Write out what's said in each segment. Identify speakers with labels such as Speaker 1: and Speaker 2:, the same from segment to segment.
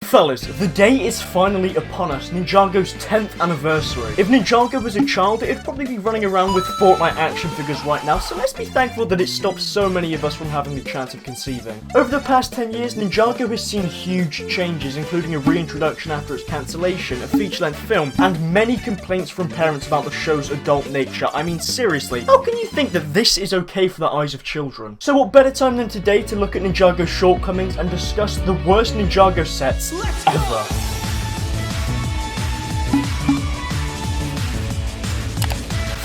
Speaker 1: Fellas, the day is finally upon us, Ninjago's 10th anniversary. If Ninjago was a child, it'd probably be running around with Fortnite action figures right now, so let's be thankful that it stopped so many of us from having the chance of conceiving. Over the past 10 years, Ninjago has seen huge changes, including a reintroduction after its cancellation, a feature-length film, and many complaints from parents about the show's adult nature. I mean, seriously, how can you think that this is okay for the eyes of children? So what better time than today to look at Ninjago's shortcomings and discuss the worst Ninjago sets ever.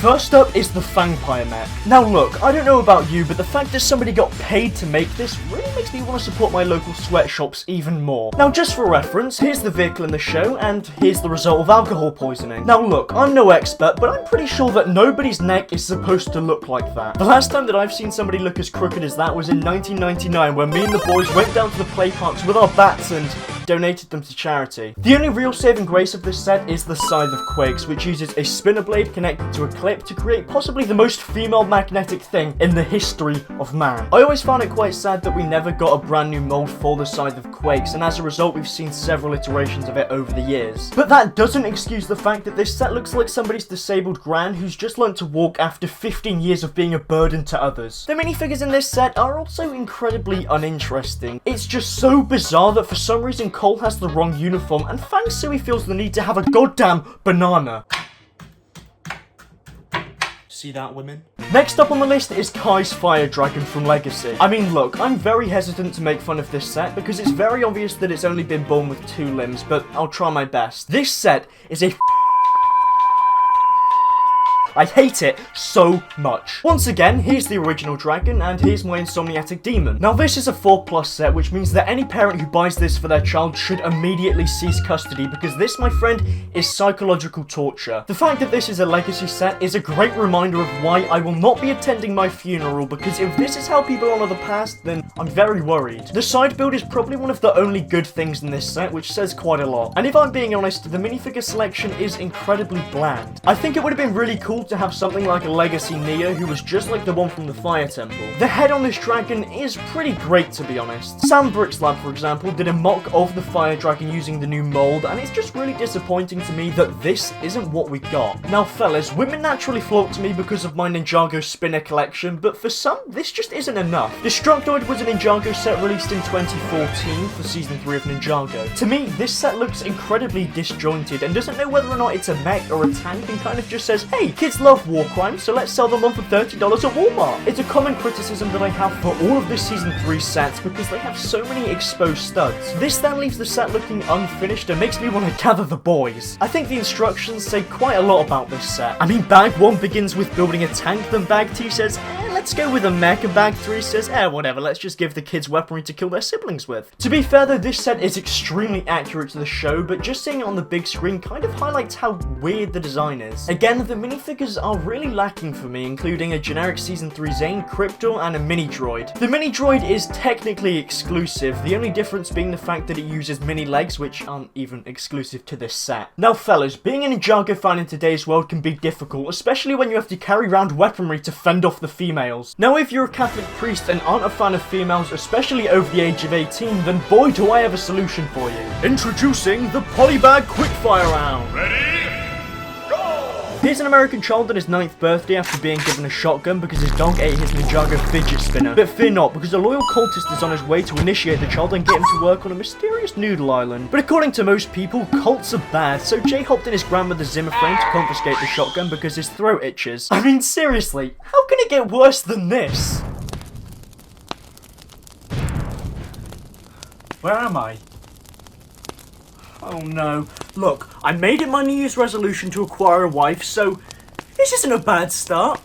Speaker 1: First up is the Fangpyre Mech. Now look, I don't know about you, but the fact that somebody got paid to make this really makes me want to support my local sweatshops even more. Now just for reference, here's the vehicle in the show, and here's the result of alcohol poisoning. Now look, I'm no expert, but I'm pretty sure that nobody's neck is supposed to look like that. The last time that I've seen somebody look as crooked as that was in 1999, when me and the boys went down to the play parks with our bats and donated them to charity. The only real saving grace of this set is the Scythe of Quakes, which uses a spinner blade connected to a clip to create possibly the most female magnetic thing in the history of man. I always found it quite sad that we never got a brand new mold for the Scythe of Quakes, and as a result we've seen several iterations of it over the years. But that doesn't excuse the fact that this set looks like somebody's disabled gran who's just learned to walk after 15 years of being a burden to others. The minifigures in this set are also incredibly uninteresting. It's just so bizarre that for some reason Cole has the wrong uniform and Fang Sui feels the need to have a goddamn banana. See that, women? Next up on the list is Kai's Fire Dragon from Legacy. I mean, look, I'm very hesitant to make fun of this set because it's very obvious that it's only been born with 2 limbs, but I'll try my best. This set is a I hate it so much. Once again, here's the original dragon, and here's my Insomniatic Demon. Now this is a 4+ set, which means that any parent who buys this for their child should immediately cease custody, because this, my friend, is psychological torture. The fact that this is a legacy set is a great reminder of why I will not be attending my funeral, because if this is how people honor the past, then I'm very worried. The side build is probably one of the only good things in this set, which says quite a lot. And if I'm being honest, the minifigure selection is incredibly bland. I think it would have been really cool to have something like a Legacy Neo who was just like the one from the Fire Temple. The head on this dragon is pretty great, to be honest. Sam Brick's Lab, for example, did a mock of the Fire Dragon using the new mold, and it's just really disappointing to me that this isn't what we got. Now fellas, women naturally flock to me because of my Ninjago spinner collection, but for some, this just isn't enough. Destructoid was a Ninjago set released in 2014 for Season 3 of Ninjago. To me, this set looks incredibly disjointed and doesn't know whether or not it's a mech or a tank, and kind of just says, hey, kids love war crimes, so let's sell them on for $30 at Walmart. It's a common criticism that I have for all of the Season 3 sets because they have so many exposed studs. This then leaves the set looking unfinished and makes me want to gather the boys. I think the instructions say quite a lot about this set. I mean, Bag 1 begins with building a tank, then Bag 2 says, let's go with a mech, and Bag 3 says, whatever, let's just give the kids weaponry to kill their siblings with. To be fair though, this set is extremely accurate to the show, but just seeing it on the big screen kind of highlights how weird the design is. Again, the minifigures are really lacking for me, including a generic Season 3 Zane, Crypto, and a mini droid. The mini droid is technically exclusive, the only difference being the fact that it uses mini legs, which aren't even exclusive to this set. Now fellas, being a Ninjago fan in today's world can be difficult, especially when you have to carry around weaponry to fend off the females. Now if you're a Catholic priest and aren't a fan of females, especially over the age of 18, then boy do I have a solution for you. Introducing the Polybag Quickfire Round. Ready? Here's an American child on his 9th birthday after being given a shotgun because his dog ate his Ninjago fidget spinner. But fear not, because a loyal cultist is on his way to initiate the child and get him to work on a mysterious noodle island. But according to most people, cults are bad, so Jay hopped in his grandmother's Zimmer frame to confiscate the shotgun because his throat itches. I mean, seriously, how can it get worse than this? Where am I? Oh no. Look, I made it my New Year's resolution to acquire a wife, so this isn't a bad start.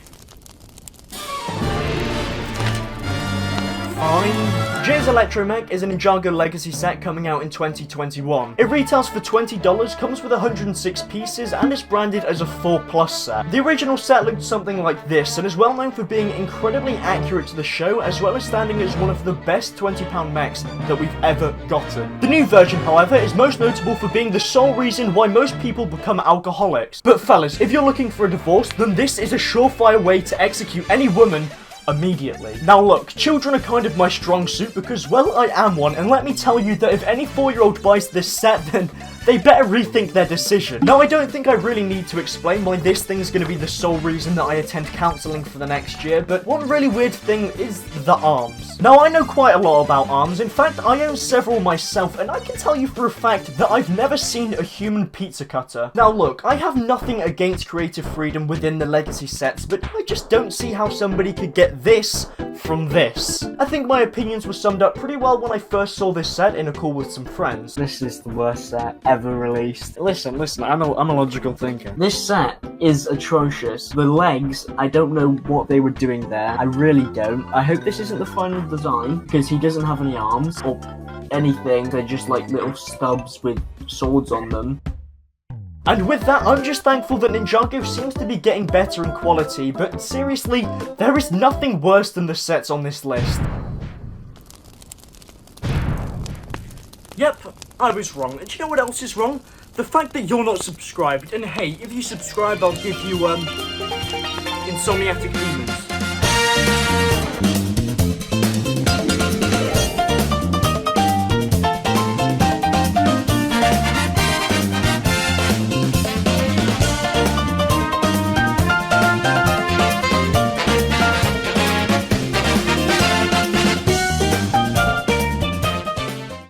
Speaker 1: Fine. Jay's Electro-Mech is a Ninjago Legacy set coming out in 2021. It retails for $20, comes with 106 pieces, and is branded as a 4+ set. The original set looked something like this, and is well known for being incredibly accurate to the show, as well as standing as one of the best 20-pound mechs that we've ever gotten. The new version, however, is most notable for being the sole reason why most people become alcoholics. But fellas, if you're looking for a divorce, then this is a surefire way to execute any woman immediately. Now look, children are kind of my strong suit because, well, I am one, and let me tell you that if any 4-year-old buys this set, then they better rethink their decision. Now, I don't think I really need to explain why this thing's gonna be the sole reason that I attend counselling for the next year, but one really weird thing is the arms. Now, I know quite a lot about arms. In fact, I own several myself, and I can tell you for a fact that I've never seen a human pizza cutter. Now look, I have nothing against creative freedom within the Legacy sets, but I just don't see how somebody could get this from this. I think my opinions were summed up pretty well when I first saw this set in a call with some friends.
Speaker 2: This is the worst set ever released. Listen, I'm a logical thinker. This set is atrocious. The legs, I don't know what they were doing there. I really don't. I hope this isn't the final design, because he doesn't have any arms or anything. They're just like little stubs with swords on them.
Speaker 1: And with that, I'm just thankful that Ninjago seems to be getting better in quality, but seriously, there is nothing worse than the sets on this list. Yep, I was wrong. And do you know what else is wrong? The fact that you're not subscribed. And hey, if you subscribe, I'll give you, Insomniatic Demons.